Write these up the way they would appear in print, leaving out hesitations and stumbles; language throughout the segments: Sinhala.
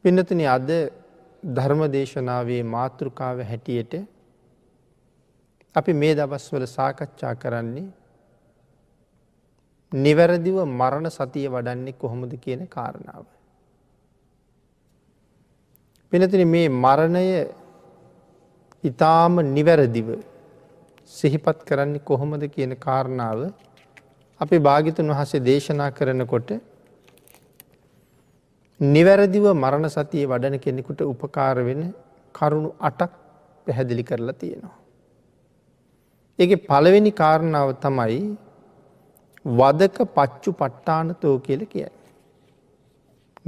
පින්නතුනි අද ධර්ම දේශනාවේ මාතෘකාව හැටියට අපි මේ දවස්වල සාකච්ඡා කරන්නේ නිවැරදිව මරණ සතිය වඩන්නේ කොහොමද කියන කාරණාව. පින්නතුනි මේ මරණය ඊටාම නිවැරදිව සිහිපත් කරන්නේ කොහොමද කියන කාරණාව අපි භාග්‍යතුන් වහන්සේ දේශනා කරනකොට නිවැරදිව මරණ සතිය වඩන කෙනෙකුට උපකාර වෙන කරුණු 8ක් පැහැදිලි කරලා තියෙනවා. ඒකේ පළවෙනි කාරණාව තමයි වදක පච්චුපට්ඨානතෝ කියලා කියන්නේ.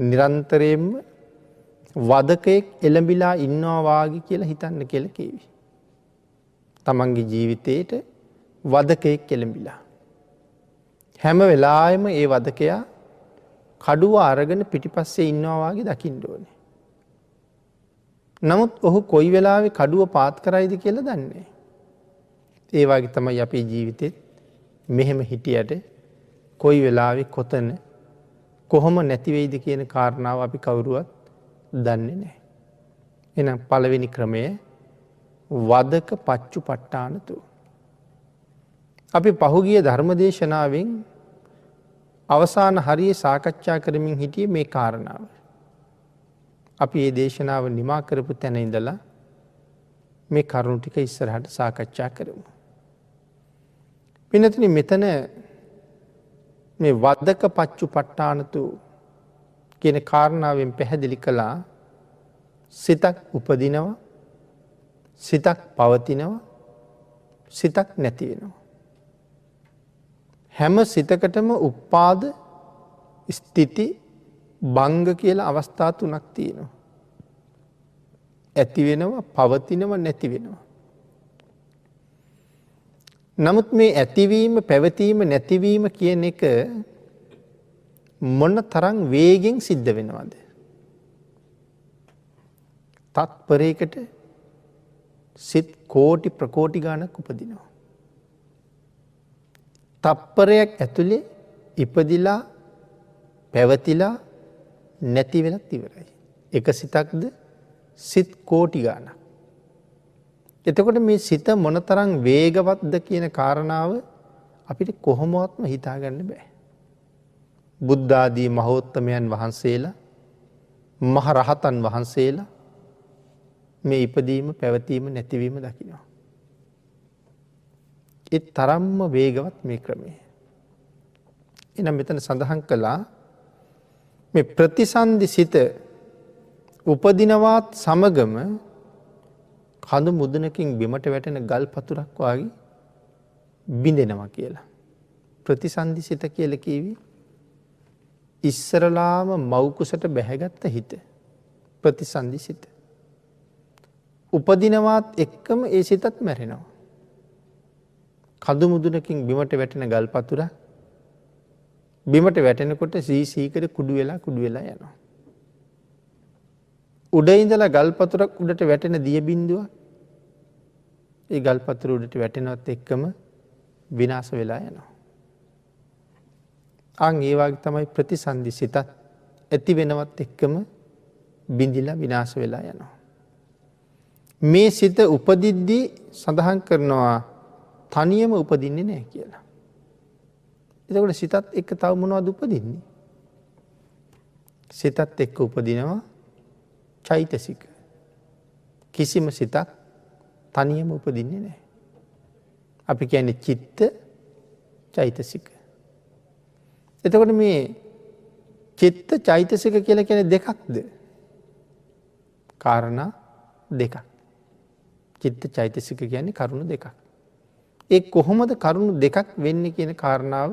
නිරන්තරයෙන්ම වදකෙක් එළඹිලා ඉන්නවා වාගේ කියලා හිතන්න කියලා කියවි. තමන්ගේ ජීවිතේට වදකෙක් එළඹිලා. හැම වෙලාවෙම ඒ වදකයා කඩුව අරගෙන පිටිපස්සේ ඉන්නවා වාගේ දකින්න ඕනේ. නමුත් ඔහු කොයි වෙලාවෙ කඩුව පාත් කරයිද කියලා දන්නේ නැහැ. ඒ වගේ තමයි අපේ ජීවිතෙත් මෙහෙම හිටියට කොයි වෙලාවෙ කොතන කොහොම නැති වෙයිද කියන කාරණාව අපි කවුරුවත් දන්නේ නැහැ. එහෙනම් පළවෙනි ක්‍රමය වදක පච්චුපට්ඨානතු. අපි පහුගිය ධර්මදේශනාවෙන් අවසාන හරියේ සාකච්ඡා කරමින් හිටියේ මේ කාරණාව. අපි මේ දේශනාව නිමා කරපු තැන ඉඳලා මේ කරුණු ටික ඉස්සරහට සාකච්ඡා කරමු. පින්නතුනි මෙතන මේ වදක පච්චුපට්ඨානතු කියන කාරණාවෙන් පැහැදිලි කළා සිතක් උපදිනවා, සිතක් පවතිනවා, සිතක් නැති වෙනවා. හැම සිතකටම උපාද ස්ථಿತಿ භංග කියලා අවස්ථා තුනක් තියෙනවා. ඇති වෙනවා, පවතිනවා, නැති වෙනවා. නමුත් මේ ඇතිවීම, පැවතීම, නැතිවීම කියන එක මොන තරම් වේගෙන් සිද්ධ වෙනවද? තත්පරයකට සිත් කෝටි ප්‍රකෝටි ගණක් උපදිනවා. තප්පරයක් ඇතුලේ ඉපදිලා පැවතිලා නැති වෙලත් ඉවරයි. එක සිතක්ද සිත් කෝටි ගණක්. එතකොට මේ සිත මොනතරම් වේගවත්ද කියන කාරණාව අපිට කොහොමවත්ම හිතාගන්න බෑ. බුද්ධ ආදී මහෝත්තමයන් වහන්සේලා, මහ රහතන් වහන්සේලා මේ ඉපදීම, පැවතීම, නැතිවීම දකිනවා. ඒ තරම්ම වේගවත් මේ ක්‍රමය. එනම් මෙතන සඳහන් කළා මේ ප්‍රතිසන්දි සිත උපදිනවත් සමගම කඳු මුදුනකින් බිමට වැටෙන ගල් පතුරක් වගේ බිඳෙනවා කියලා. ප්‍රතිසන්දි සිත කියලා කියවි ඉස්සරලාම මව් කුසට බැහැගත්ත හිත. ප්‍රතිසන්දි සිත. උපදිනවත් එක්කම ඒ සිතත් මැරෙනවා. කඳු මුදුනකින් බිමට වැටෙන ගල් පතුර බිමට වැටෙනකොට සීසීකර කුඩු වෙලා යනවා. උඩ ඉඳලා ගල් පතුරක් උඩට වැටෙන දිය බින්දුව ඒ ගල් පතුර උඩට වැටෙනවත් එක්කම විනාශ වෙලා යනවා. අන් ඒ වගේ තමයි ප්‍රතිසන්දි සිතත් ඇති වෙනවත් එක්කම බිඳිලා විනාශ වෙලා යනවා. මේ සිත උපදිද්දී සඳහන් කරනවා තනියම උපදින්නේ නැහැ කියලා. එතකොට සිතත් එක්ක තව මොනවද උපදින්නේ? සිතත් එක්ක උපදිනවා චෛතසික. කිසිම සිතක් තනියම උපදින්නේ නැහැ. අපි කියන්නේ චිත්ත, චෛතසික. එතකොට මේ චිත්ත, චෛතසික කියලා කියන්නේ දෙකක්ද? කාරණා දෙකක්. චිත්ත, චෛතසික කියන්නේ කරුණු දෙකක්. ඒ කොහොමද කරුණු දෙකක් වෙන්නේ කියන කාරණාව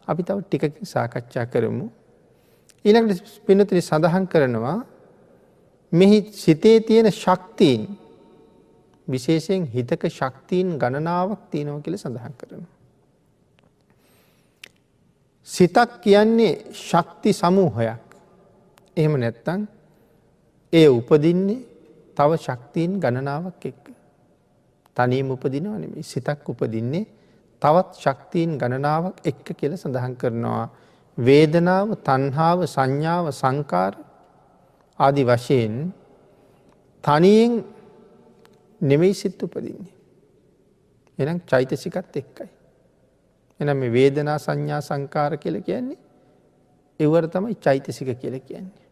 අපි තව ටිකකින් සාකච්ඡා කරමු. ඊළඟට පින්නතුනි සඳහන් කරනවා මෙහි සිතේ තියෙන ශක්තියින්, විශේෂයෙන් හිතක ශක්තියින් ගණනාවක් තියෙනවා කියලා සඳහන් කරනවා. සිතක් කියන්නේ ශක්ති සමූහයක්. එහෙම නැත්නම් ඒ උපදින්නේ තව ශක්තියින් ගණනාවක් එක්ක. තනියම උපදිනව නෙමෙයි. සිතක් උපදින්නේ තවත් ශක්තියින් ගණනාවක් එක්ක කියලා සඳහන් කරනවා. වේදනාව, තණ්හාව, සංඥාව, සංකාර ආදි වශයෙන් තනියෙන් නෙමෙයි සිත් උපදින්නේ. එහෙනම් චෛතසිකත් එක්කයි. එහෙනම් මේ වේදනා සංඥා සංකාර කියලා කියන්නේ ඒවර තමයි චෛතසික කියලා කියන්නේ.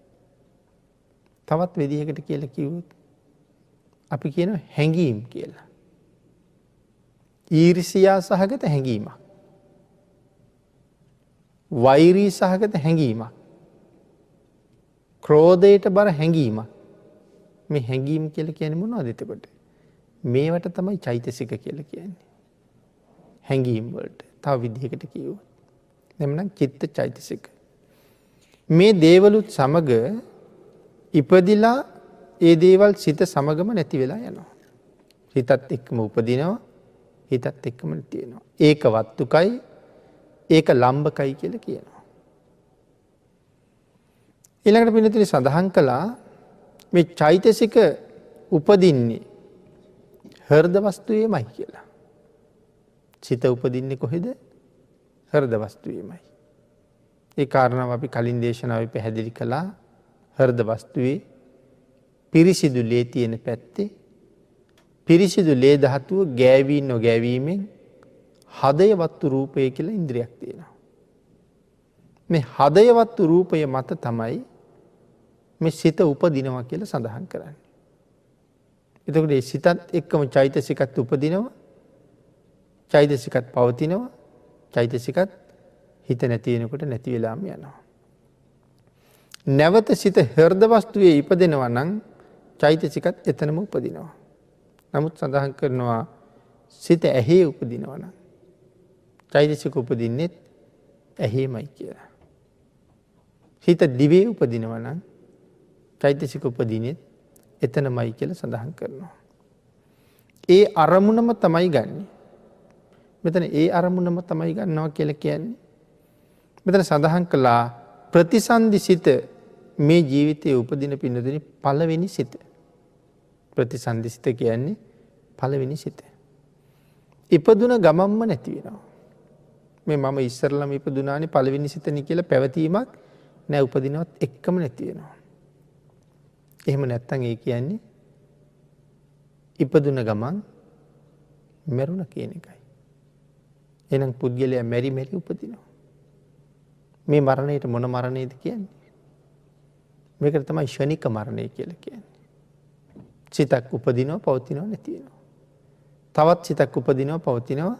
තවත් විදිහකට කියලා කිව්වොත් අපි කියනවා හැඟීම් කියලා. ඊර්ෂ්‍යා සහගත හැඟීමක්. වෛරී සහගත හැඟීමක්. ක්‍රෝධයට බර හැඟීමක්. මේ හැඟීම් කියලා කියන්නේ මොනවද එතකොට? මේවට තමයි චෛතසික කියලා කියන්නේ. හැඟීම් වලට තව විදිහකට කිව්වොත් එම්නම් චිත්ත චෛතසික. මේ දේවලුත් සමග ඉපදිලා ඒ දේවල් සිත සමගම නැති වෙලා යනවා. හිතත් එක්කම උපදිනවා, හිතත් එක්කම නැති වෙනවා. ඒක වත්තුකයි, ඒක ලම්බකයි කියලා කියනවා. ඊළඟට පින්නතුනි සඳහන් කළා මේ චෛතසික උපදින්නේ හෘද වස්තුවේමයි කියලා. සිත උපදින්නේ කොහෙද? හෘද වස්තුවේමයි. ඒ කාරණාව අපි කලින් දේශනාවේ පැහැදිලි කළා. හෘද වස්තුවේ පිරිසිදු ලේ තියෙන පැත්තේ පිරිසිදු ලේ ධාතුව ගෑවී නොගෑවීමෙන් හදයවත්තු රූපය කියලා ඉන්ද්‍රියක් තියෙනවා. මේ හදයවත්තු රූපය මත තමයි මේ සිත උපදිනවා කියලා සඳහන් කරන්නේ. එතකොට ඒ සිතත් එක්කම චෛතසිකත් උපදිනවා, චෛතසිකත් පවතිනවා, චෛතසිකත් හිත නැති වෙනකොට නැති වෙලාම යනවා. නැවත සිත හෘද වස්තුවේ ඉපදෙනවා නම් චෛතසිකත් එතනම උපදිනවා. නමුත් සඳහන් කරනවා සිත ඇහි උපදිනවා නම් චෛතසික උපදින්නෙත් ඇහිමයි කියලා. හිත දිවේ උපදිනවා නම් චෛතසික උපදිනෙත් එතනමයි කියලා සඳහන් කරනවා. ඒ අරමුණම තමයි ගන්නෙ. මෙතන ඒ අරමුණම තමයි ගන්නවා කියලා කියන්නේ. මෙතන සඳහන් කළා ප්‍රතිසන්දි සිත මේ ජීවිතයේ උපදින පින්නතුනි පළවෙනි සිත. ප්‍රතිසන්දි සිත කියන්නේ පළවෙනි සිත. ඉපදුන ගමම්ම නැති වෙනවා. මේ මම ඉස්සරලම ඉපදුනානේ පළවෙනි සිතනි කියලා පැවතීමක් නෑ, උපදිනවත් එක්කම නැති වෙනවා. එහෙම නැත්තම් ඒ කියන්නේ ඉපදුන ගමන් මැරුණ කියන එකයි. එහෙනම් පුද්ගලයා මෙරි උපදිනවා. මේ මරණයට මොන මරණයද කියන්නේ? මේකට තමයි ෂණික මරණය කියලා කියන්නේ. සිතක් උපදිනවා, පවතිනවා, නැති වෙනවා. තවත් සිතක් උපදිනවා, පවතිනවා,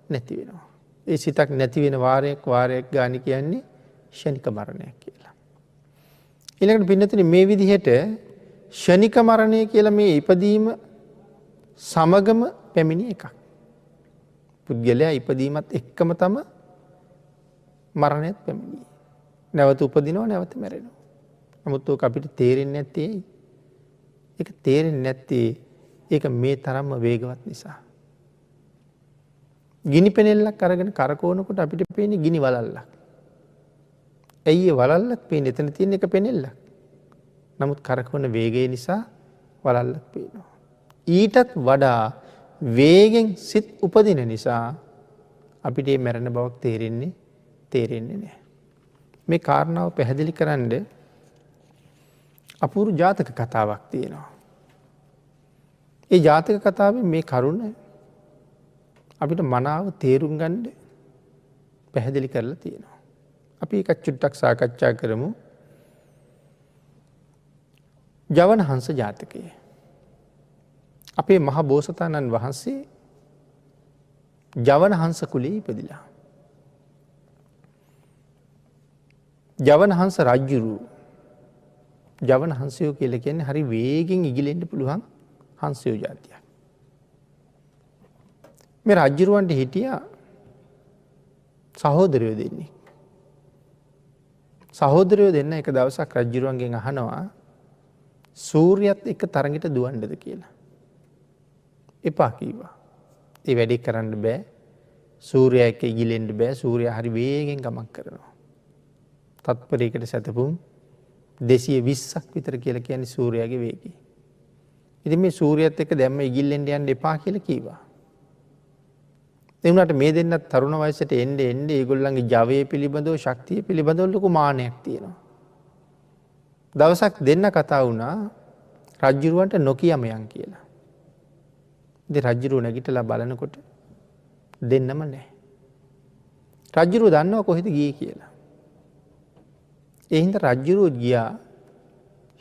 නැති වෙනවා. ඒ සිතක් නැති වෙන වාරයක් ගාන කියන්නේ ෂණික මරණයක් කියලා. ඊළඟට පින්නතුනි මේ විදිහට ෂණික මරණය කියලා මේ ඉපදීම සමගම පැමිණි එකක්. පුද්ගලයා ඉපදීමත් එක්කම තම මරණයත් පැමිණි. නැවත උපදිනවා, නැවත මැරෙනවා. නමුත් ඕක අපිට තේරෙන්නේ නැත්තේ ඇයි? ඒක තේරෙන්නේ නැත්තේ ඒක මේ තරම්ම වේගවත් නිසා. ගිනි පෙනෙල්ලක් අරගෙන කරකවනකොට අපිට පේන්නේ ගිනි වලල්ලක්. ඇයි ඒ වලල්ලක් පේන්නේ? එතන තියෙන එක පෙනෙල්ලක්. නමුත් කරකවන වේගය නිසා වලල්ලක් පේනවා. ඊටත් වඩා වේගෙන් සිත් උපදින නිසා අපිට මේ මරණ බවක් තේරෙන්නේ නැහැ. මේ කාරණාව පැහැදිලි කරන්න අපූර්ව ජාතක කතාවක් තියෙනවා. ඒ ජාතක කතාවේ මේ කරුණ අපිට මනාව තේරුම් ගන්න පැහැදිලි කරලා තියෙනවා. අපි ඒක චුට්ටක් සාකච්ඡා කරමු. ජවනහංස ජාතකය. අපේ මහ බෝසතාණන් වහන්සේ ජවනහංස කුලයේ ඉපදිලා. ජවනහංස රජුරු ජවනහංසයෝ කියලා කියන්නේ හරි වේගෙන් ඉගිලෙන්න පුළුවන් හංසයෝ ජාතියක්. මේ රජුරවන්ට හිටියා සහෝදරයෝ දෙන්නේ. සහෝදරයෝ දෙන්න එක දවසක් රජුරවන්ගෙන් අහනවා සූර්යයත් එක්ක තරඟට දුවන්නද කියලා. එපා කීවා. ඒ වැඩේ කරන්න බෑ. සූර්යයා එක්ක ඉගිලෙන්න බෑ. සූර්යයා හරි වේගෙන් ගමන් කරනවා. තත්පරයකට සැතපුම් 220ක් විතර කියලා කියන්නේ සූර්යයාගේ වේගය. ඉතින් මේ සූර්යයත් එක්ක දැම්ම ඉගිල්ලෙන්න යන්න එපා කියලා කීවා. ඒ වුණාට මේ දෙන්නත් තරුණ වයසට එන්නේ ඒගොල්ලන්ගේ ජවයේ පිළිබඳව ශක්තිය පිළිබඳව ලොකු මානයක් තියෙනවා. දවසක් දෙන්න කතා වුණා රජ්ජුරුවන්ට නොකියම යන් කියලා. ඉතින් රජ්ජුරුව නැගිටලා බලනකොට දෙන්නම නැහැ. රජ්ජුරුව දන්නවා කොහෙද ගියේ කියලා. ඒ හින්දා රජ්ජුරුව ගියා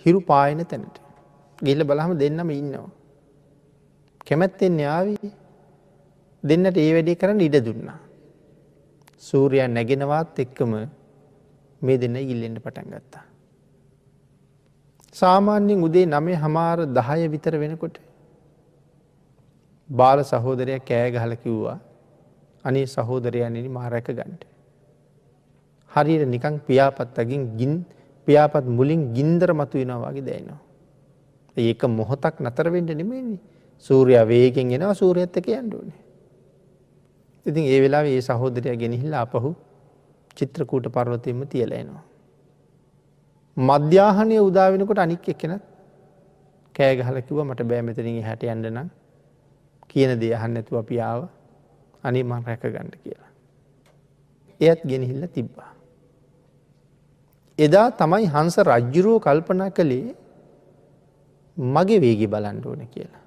හිරු පායන තැනට. ගිහිල්ලා බලහම දෙන්නම ඉන්නවා. කැමැත්තෙන් ආවේ දෙන්නට ඒ වැඩේ කරන්න ඉඩ දුන්නා. සූර්යයා නැගෙනවත් එක්කම මේ දෙන්න ඉල්ලෙන්න පටන් ගත්තා. සාමාන්‍යයෙන් උදේ 9:10 විතර වෙනකොට බාල සහෝදරයා කෑ ගහලා කිව්වා අනේ සහෝදරයන්නි මා රැක ගන්න. හරියට නිකන් පියාපත් මුලින් ගින්දර මතුවෙනවා වගේ දැනෙනවා. ඒක මොහොතක් නතර වෙන්න නෙමෙයිනේ. සූර්යයා වේගෙන් එනවා සූර්යයත් එක්ක යන්න ඕනේ. ඉතින් ඒ වෙලාවේ ඒ සහෝදරයා ගෙනහිල්ලා ආපහු චිත්‍රකූට පර්වතයෙන්ම තියලා එනවා. මධ්‍යාහනයේ උදා වෙනකොට අනික් එක්කෙනත් කෑ ගහලා කිව්වා මට බෑ මෙතනින් එහාට යන්න නම් කියන දේ අහන්න නැතුව අපි ආවා. අනේ මං රැක ගන්න කියලා. එයත් ගෙනහිල්ලා තිබ්බා. එදා තමයි හංස රජ්ජුරුව කල්පනා කළේ මගේ වේගය බලන්න ඕනේ කියලා.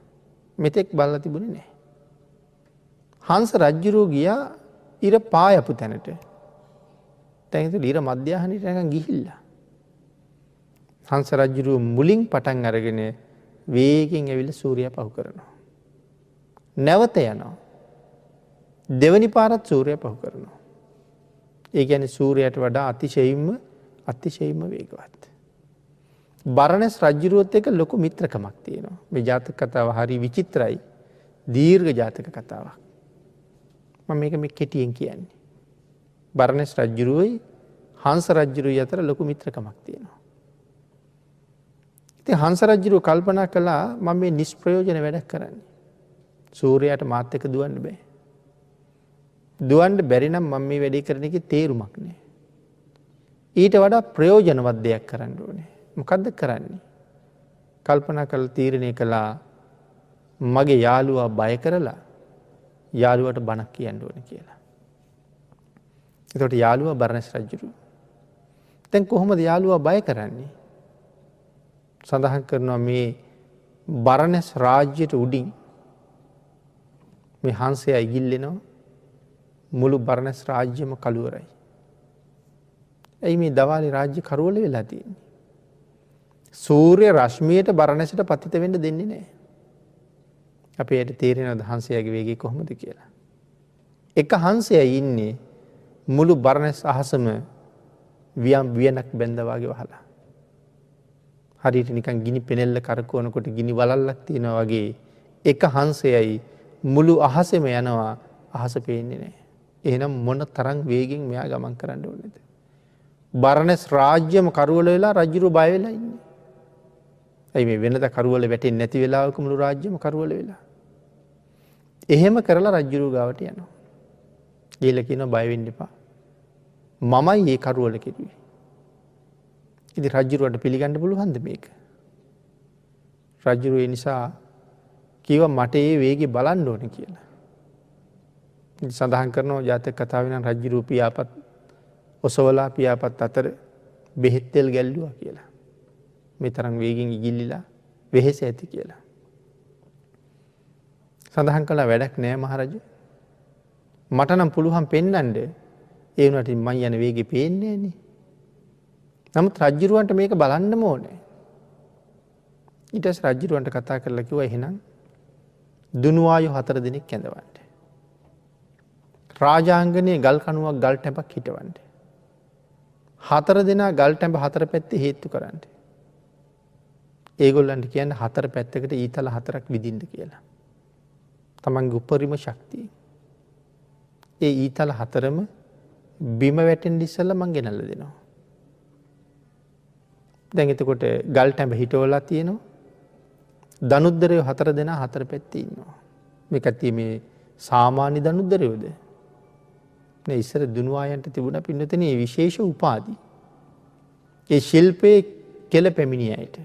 මෙතෙක් බලලා තිබුණේ නැහැ. හංස රජ්ජුරුව ගියා ඉර පායපු තැනට. දැන් ඉතින් ඉර මධ්‍යාහනයට නිකන් ගිහිල්ලා. හංස රජ්ජුරුව මුලින් පටන් අරගෙන වේගෙන් ඇවිල්ලා සූර්යයා පහු කරනවා. නැවත යනවා. දෙවනි පාරත් සූර්යයා පහු කරනවා. ඒ කියන්නේ සූර්යයාට වඩා අතිශයින්ම වේගවත්. බරණැස් රජුරුවත් එක්ක ලොකු මිත්‍රකමක් තියෙනවා. මේ ජාතක කතාව හරි විචිත්‍රයි. දීර්ඝ ජාතක කතාවක්. මම මේක මේ කෙටියෙන් කියන්නේ. බරණැස් රජුරුවයි හංස රජුරුවයි අතර ලොකු මිත්‍රකමක් තියෙනවා. ඉතින් හංස රජුරුව කල්පනා කළා මම මේ නිෂ්ප්‍රයෝජන වැඩක් කරන්නේ. සූර්යයාට මාත් එක්ක දුවන්න බෑ. දුවන්න බැරි නම් මම මේ වැඩේ කරන එකේ තේරුමක් නෑ. ඊට වඩා ප්‍රයෝජනවත් දෙයක් කරන්න ඕනේ. මොකද්ද කරන්නේ? කල්පනා කරලා තීරණය කළා මගේ යාළුවා බය කරලා යාළුවට බණක් කියන්න ඕනේ කියලා. ඒකට යාළුවා බරණැස් රජුරු. දැන් කොහොමද යාළුවා බය කරන්නේ? සඳහන් කරනවා මේ බරණැස් රාජ්‍යයට උඩින් මේ හංසයා ඉගිල්ලෙනවා මුළු බරණැස් රාජ්‍යම කළුවරයි. ඇයි මේ දවාලේ රාජ්‍ය කරවල වෙලා තියෙන්නේ? සූර්ය රශ්මියට බරණැසට පතිත වෙන්න දෙන්නේ නැහැ. අපේට තේරෙනවද හංසයාගේ වේගය කොහොමද කියලා? එක හංසයා ඉන්නේ මුළු බරණැස් අහසම වියනක් බැඳා වගේ වහලා. හරියට නිකන් ගිනි පෙනෙල්ල කරකවනකොට ගිනි වලල්ලක් තියෙනවා වගේ එක හංසයයි මුළු අහසෙම යනවා අහස පේන්නේ නැහැ. එහෙනම් මොන තරම් වේගෙන් මෙයා ගමන් කරන්න ඕනේද? බරණැස් රාජ්‍යම කරවල වෙලා රජුරු බය වෙලා ඉන්නේ. ඇයි මේ වෙනද කරවල වැටෙන්නේ නැති වෙලාවක මුළු රාජ්‍යම කරවල වෙලා. එහෙම කරලා රජුරු ගාවට යනවා. ගිහලා කියනවා බය වෙන්න එපා. මමයි මේ කරවල කෙරුවේ. ඉතින් රජුරුවට පිළිගන්න පුළුවන්ද මේක? රජුරු ඒ නිසා කිව්වා මට ඒ වේගය බලන්න ඕනේ කියලා. සඳහන් කරනවා ජාතක කතාවේ නම් රජුරු පියාපත් ඔසවලා පියාපත් අතර බෙහෙත් තෙල් ගැල්ලුවා කියලා. මේ තරම් වේගෙන් ඉගිල්ලිලා වෙහෙස ඇති කියලා. සඳහන් කළා වැඩක් නෑ මහරජා. මට නම් පුළුවන් පෙන්වන්න. ඒ වුණාට මම යන වේගෙ පේන්නේ නෑනේ. නමුත් රජුරවන්ට මේක බලන්නම ඕනේ. ඊට පස්සේ රජුරවන්ට කතා කරලා කිව්වා එහෙනම් දුනුවායු 4 දිනක් කැඳවන්න. රාජාංගනයේ ගල් කණුවක් ගල් ටැඹක් හිටවන්න. 4 දෙනා ගල් ටැඹ 4 පැත්තේ හේතු කරන්න. ඒගොල්ලන්ට කියන්න 4 පැත්තකට ඊතල 4ක් විදින්න කියලා. තමන්ගේ උපරිම ශක්තිය. ඒ ඊතල 4ම බිම වැටෙන්න ඉස්සෙල්ලා මං ගෙනල්ලා දෙනවා. දැන් එතකොට ගල් ටැඹ හිටවලා තියෙනවා. දනුද්දරයෝ 4 දෙනා 4 පැත්තේ ඉන්නවා. මේකත් මේ සාමාන්‍ය දනුද්දරයෝද? නේ ඉස්සර දුනුවායන්ට තිබුණා පින්නතනේ මේ විශේෂ උපාධි. ඒ ශිල්පයේ කෙල පැමිණියයිට.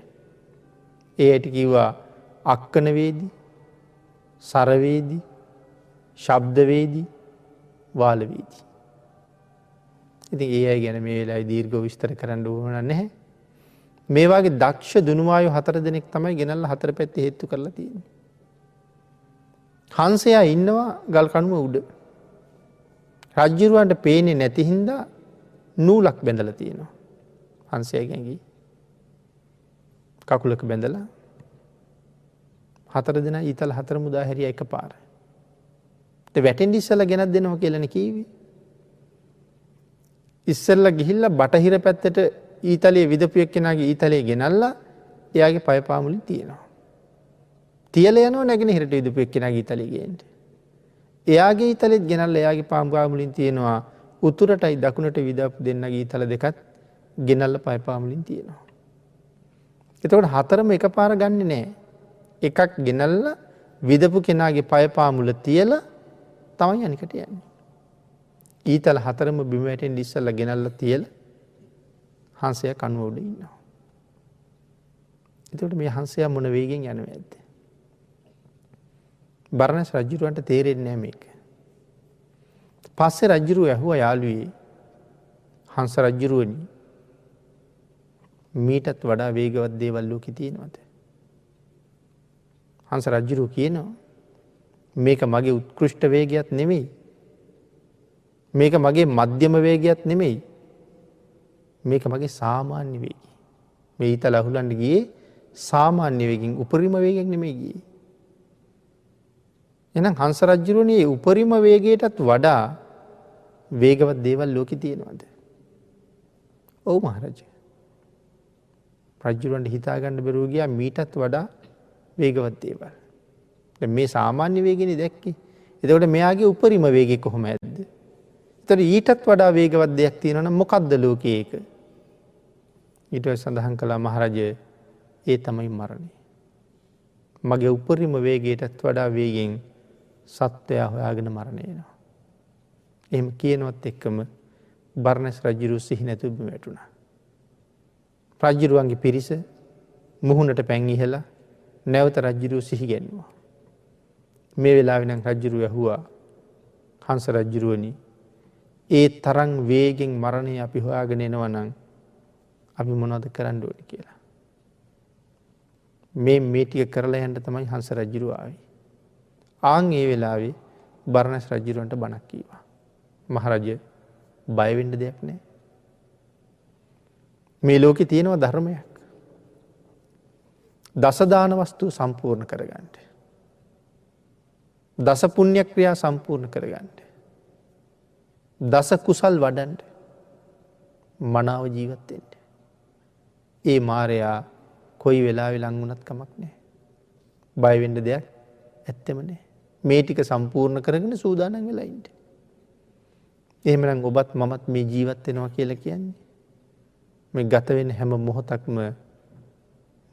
ඒ ඇයිට කිව්වා අක්කන වේදී, සරවේදී, ශබ්ද වේදී, වාල වේදී. ඉතින් ඒ අය ගැන මේ වෙලාවේ දීර්ඝව විස්තර කරන්න ඕන නැහැ. මේවාගේ දක්ෂ දුනුවායෝ 4 දෙනෙක් තමයි ගෙනල්ලා 4 පැත්තේ හේතු කරලා තියෙන්නේ. හංසයා ඉන්නවා ගල් කණුව උඩ. රජ්ජුරුවන්ට පේන්නේ නැති හින්දා නූලක් බැඳලා තියෙනවා. හංසයාගේ ඇඟේ කකුලක බැඳලා 4 දෙනා ඊතල 4 මුදා හැරියා එකපාර. ඒ වැටෙන්න ඉස්සලා ගෙනත් දෙනවා කියලානේ කිව්වේ. ඉස්සෙල්ලා ගිහිල්ලා බටහිර පැත්තට ඊතලයේ විදපු එක්කෙනාගේ ඊතලයේ ගෙනල්ලා එයාගේ පය පාමුලින් තියනවා. තියලා යනවා නැගෙනහිරට විදපු එක්කෙනාගේ ඊතලයේ ගේන්න. එයාගේ ඊතලෙත් ගෙනල්ලා එයාගේ පාමුලින් තියනවා. උතුරටයි දකුණට විදපු දෙන්නගේ ඊතල දෙකත් ගෙනල්ලා පය පාමුලින් තියනවා. එතකොට 4ම එකපාර ගන්නෙ නෑ. එකක් ගෙනල්ලා විදපු කෙනාගේ පය පාමුල තියලා තමයි අනිකට යන්නේ. ඊතල 4ම බිම වැටෙන්න ඉස්සලා ගෙනල්ලා තියලා හංසයා කණුව උඩ ඉන්නවා. එතකොට මේ හංසයා මොන වේගෙන් යනවද? බරණැස් රජුරවන්ට තේරෙන්නේ නැහැ මේක. පස්සේ රජුරුව ඇහුවා යාළුවේ හංස රජුරුවනි මීටත් වඩා වේගවත් දේවල් ලෝකේ තියෙනවද? හංස රජුරුව කියනවා මේක මගේ උත්කෘෂ්ඨ වේගයක් නෙමෙයි. මේක මගේ මධ්‍යම වේගයක් නෙමෙයි. මේක මගේ සාමාන්‍ය වේගය. මේ ඊතල අහුලන්න ගියේ සාමාන්‍ය වේගකින් උපරිම වේගයක් නෙමෙයි ගියේ. එහෙනම් හංස රජුරුවනේ උපරිම වේගයටත් වඩා වේගවත් දේවල් ලෝකේ තියෙනවද? ඔව් මහරජා. රජුරවන්ට හිතා ගන්න බැරුව ගියා මීටත් වඩා වේගවත් දේවල්. දැන් මේ සාමාන්‍ය වේගෙනේ දැක්කේ. එතකොට මෙයාගේ උපරිම වේගය කොහොමද? ඒතර ඊටත් වඩා වේගවත් දෙයක් තියෙනවා නම් මොකද්ද ලෝකේ ඒක? ඊට සඳහන් කළා මහරජා ඒ තමයි මරණය. මගේ උපරිම වේගයටත් වඩා වේගෙන් සත්වයා හොයාගෙන මරණය එනවා. එහෙම කියනවත් එක්කම බරණැස් රජුරු සිහි නැතුව බිම වැටුණා. රජුරුවන්ගේ පිරිස මුහුණට පැන් ඉහලා නැවත රජුරු සිහි ගැන්නුවා. මේ වෙලාවේ නම් රජුරු ඇහුවා හංස රජුරුවනි ඒ තරම් වේගෙන් මරණය අපි හොයාගෙන එනවා නම් අපි මොනවද කරන්න ඕනේ කියලා. මේ ටික කරලා යන්න තමයි හංස රජුරුව ආවේ. ආන් ඒ වෙලාවේ බරණැස් රජුරවන්ට බණක් කීවා. මහරජා බය වෙන්න දෙයක් නැහැ. මේ ලෝකේ තියෙනවා ධර්මයක්. දස දාන වස්තු සම්පූර්ණ කරගන්න. දස පුණ්‍ය ක්‍රියා සම්පූර්ණ කරගන්න. දස කුසල් වඩන්න. මනාව ජීවත් වෙන්න. ඒ මාරයා කොයි වෙලාවෙ ලං වුණත් කමක් නැහැ. බය වෙන්න දෙයක් ඇත්තෙම නැහැ. මේ ටික සම්පූර්ණ කරගෙන සූදානම් වෙලා ඉන්න. එහෙමනම් ඔබත් මමත් මේ ජීවත් වෙනවා කියලා කියන්නේ මේ ගත වෙන හැම මොහොතක්ම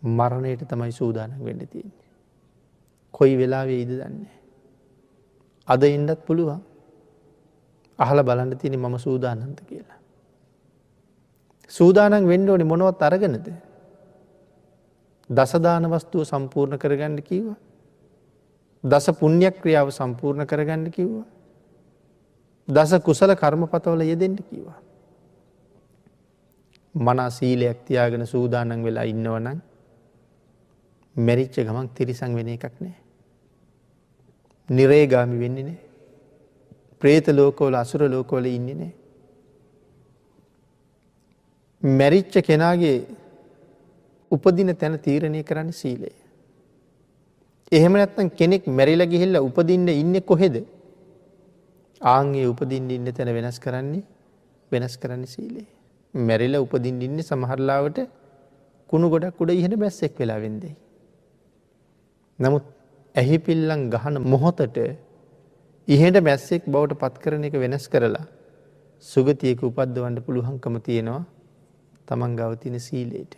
මරණයට තමයි සූදානම් වෙන්න තියෙන්නේ. කොයි වෙලාවෙයිද දන්නේ. අද ඉන්නත් පුළුවන්. අහලා බලන්න තියෙන්නේ මම සූදානම්ද කියලා. සූදානම් වෙන්න ඕනේ මොනවත් අරගෙනද? දස දාන වස්තුව සම්පූර්ණ කරගන්න කිව්වා. දස පුණ්‍ය ක්‍රියාව සම්පූර්ණ කරගන්න කිව්වා. දස කුසල කර්මපතවල යෙදෙන්න කිව්වා. මනා සීලයක් තියාගෙන සූදානම් වෙලා ඉන්නවනම් මැරිච්ච ගමන් තිරිසන් වෙන එකක් නැහැ. නිරේගාමි වෙන්නේ නැහැ. പ്രേත ලෝකවල අසුර ලෝකවල ඉන්නේ නැහැ. මැරිච්ච කෙනාගේ උපදින තැන තීරණය කරන්නේ සීලය. එහෙම නැත්නම් කෙනෙක් මැරිලා ගිහිල්ලා උපදින්න ඉන්නේ කොහෙද? ආන්ගේ උපදින්න ඉන්න තැන වෙනස් කරන්නේ සීලය. මැරිලා උපදින්න ඉන්නේ සමහරලාවට කුණු ගොඩක් උඩ ඉහෙන බැස්සෙක් වෙලා වෙන්නේ. නමුත් ඇහි පිල්ලම් ගහන මොහොතට ඉහෙන බැස්සෙක් බවට පත් කරන එක වෙනස් කරලා සුගතියක උපද්දවන්න පුළුවන්කම තියෙනවා තමන් ගාව තියෙන සීලයට.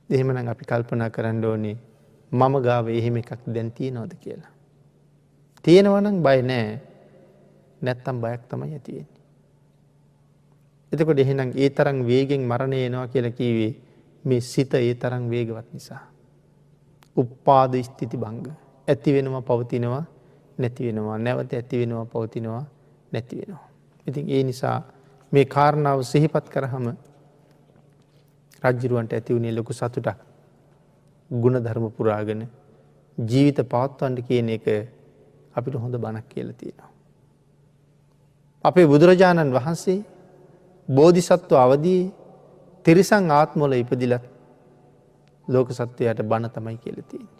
එහෙමනම් අපි කල්පනා කරන්න ඕනේ මම ගාව එහෙම එකක් දැන් තියෙනවද කියලා. තියෙනවා නම් බය නැහැ. නැත්තම් බයක් තමයි ඇති වෙන්නේ. එතකොට එහෙනම් ඒ තරම් වේගෙන් මරණය එනවා කියලා කිව්වේ මේ සිත ඒ තරම් වේගවත් නිසා. උපාද ස්ථಿತಿ භංග. ඇති වෙනවා පවතිනවා නැති වෙනවා. නැවත ඇති වෙනවා පවතිනවා නැති වෙනවා. ඉතින් ඒ නිසා මේ කාරණාව සිහිපත් කරාම රජ්ජුරුවන්ට ඇති වුණේ ලොකු සතුටක්. ගුණ ධර්ම පුරාගෙන ජීවිත පවත්වන්න කියන එක අපිට හොඳ බණක් කියලා තියෙනවා. අපේ බුදුරජාණන් වහන්සේ බෝධිසත්ව අවදියේ තිරිසන් ආත්මවල ඉපදිලත් ලෝක සත්වයාට බණ තමයි කියලා තියෙන්නේ.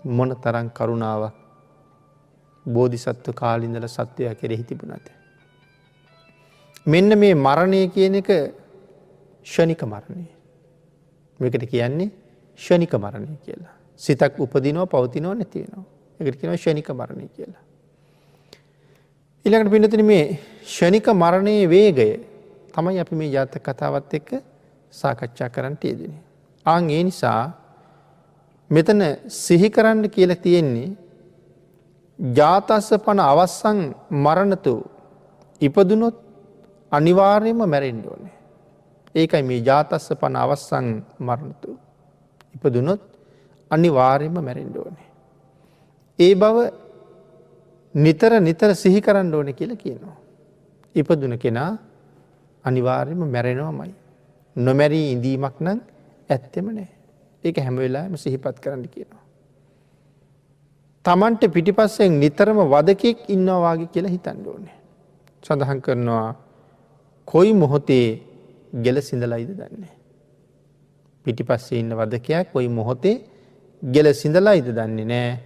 මොන තරම් කරුණාවක් බෝධිසත්ව කාලේ ඉඳලා සත්වයා කෙරෙහි තිබුණාද? මෙන්න මේ මරණය කියන එක ෂණික මරණය. මේකට කියන්නේ ෂණික මරණය කියලා. සිතක් උපදිනවා පවතිනවා නැති වෙනවා. ඒකට කියනවා ෂණික මරණය කියලා. ඊළඟට පින්නතුනි මේ ෂණික මරණයේ වේගය තමයි අපි මේ ජාතක කතාවත් එක්ක සාකච්ඡා කරන්න යෙදෙන්නේ. ආන් ඒ නිසා මෙතන සිහි කරන්න කියලා තියෙන්නේ ජාතස්ස පන අවස්සන් මරණතු ඉපදුනොත් අනිවාර්යයෙන්ම මැරෙන්න ඕනේ. ඒකයි මේ ජාතස්ස පන අවස්සන් මරණතු ඉපදුනොත් අනිවාර්යයෙන්ම මැරෙන්න ඕනේ. ඒ බව නිතර නිතර සිහි කරන්න ඕනේ කියලා කියනවා. ඉපදුන කෙනා අනිවාර්යයෙන්ම මැරෙනවමයි. නොමැරී ඉඳීමක් නම් ඇත්තෙම නැහැ. ඒක හැම වෙලාවෙම සිහිපත් කරන්න කියනවා. තමන්ට පිටිපස්සෙන් නිතරම වදකෙක් ඉන්නවා වාගේ කියලා හිතන්න ඕනේ. සඳහන් කරනවා කොයි මොහොතේ ගෙල සිඳලායිද දන්නේ. පිටිපස්සේ ඉන්න වදකයක් කොයි මොහොතේ ගෙල සිඳලායිද දන්නේ නැහැ.